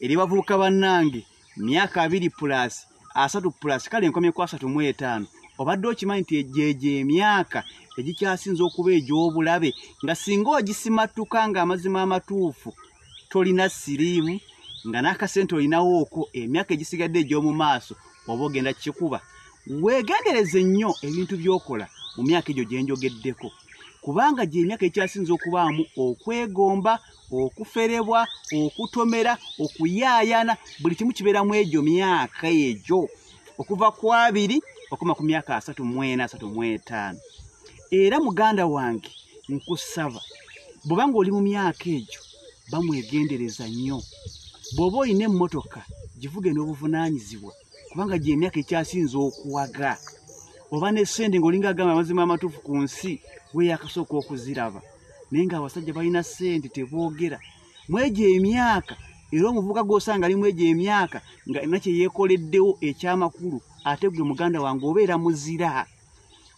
eri bavubuka bannange myaka 2 plus 3 plus kale nkomye kwa 35 obadde okimanyi nti ejeje emyaka egikyasinza okuba egy'obulabe nga singa ogisimatuka nga amazima amatuufu tolina siriimu nga n'akasente olinawo okwo emyaka egisigadde egy'omu maaso oba ogenda kikuba. Weegendereze nnyo ebintu by'okola mu myaka egyo gye njogeddeko kubanga gye emyaka ekyasinza okubaamu okwegomba, okuferebwa, okutomera, okuyaayana, buli kimu kibeeramu egyo myaka egyo okuva ku 2 okuma ku myaka 34 35. Era muganda wange nkusaba bw'obanga oli mu myaka egyo bamwegendereza nnyo. Bw'oba olina emmotoka givuge n'obuvunaanyizibwa kubanga gye emyaka ekyasinza okuwaga. Oba n'essente ng'olinga agamba amazima amatuufu ku nsi we yakasooka okuziraba naye ng'abasajja balina ssente teboogera. Mwegyo emyaka era omuvubuka gw'osanga ali mwegyo emyaka nga nakye yeekoleddewo ekyamakulu ate gwe muganda wange obeera muzira.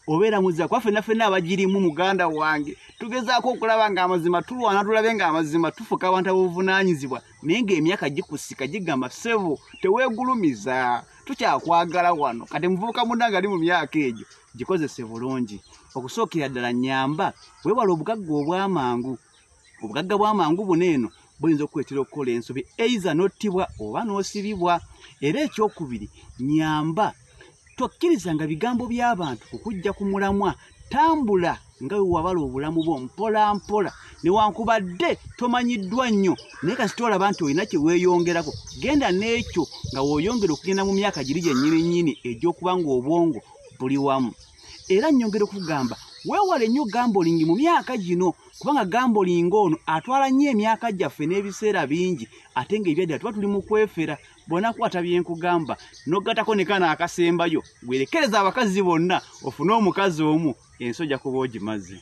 Kuba ffenna abagirimu muganda wange tugezaako okulaba ng'amazima tulwana tulabe ng'amazima tufuka abantu ab'obuvunaanyizibwa naye ng'emyaka gikusika gigamba ssebo teweegulumiza tukyakwagala wano. Kati muvubuka munnange ali mu myaka egyo gikozese bulungi. Okusookera ddala nyamba weewala obugagga obw'amangu. Obugagga bw'amangu buno eno buyinza okukuleetera okukola ensobi eiza n'ottibwa oba n'osibibwa. Era ekyokubiri nyamba tokkirizanga bigambo by'abantu okujja ku mulamwa. Tambula nga we wabala obulamu bwo mpola mpola newankubadde tomanyiddwa nnyo naye kasita olaba nti olina kye weeyongerako genda n'ekyo nga w'oyongera okugenda mu myaka giri gyennyini egy'okuba ng'obwongo buli wamu. Era nnyongera okugamba weewale nnyo gambolingi mu myaka gino kubanga gambolingi ono atwala nnyo emyaka gyaffe n'ebiseera bingi ate ng'ebyaddala tuba tuli mu kwefera. Bw'onakwata bye nkugamba n'ogatako ne kana akasembayo weerekereza abakazi bonna ofune omukazi omu ensi ojja kuba ogimaze.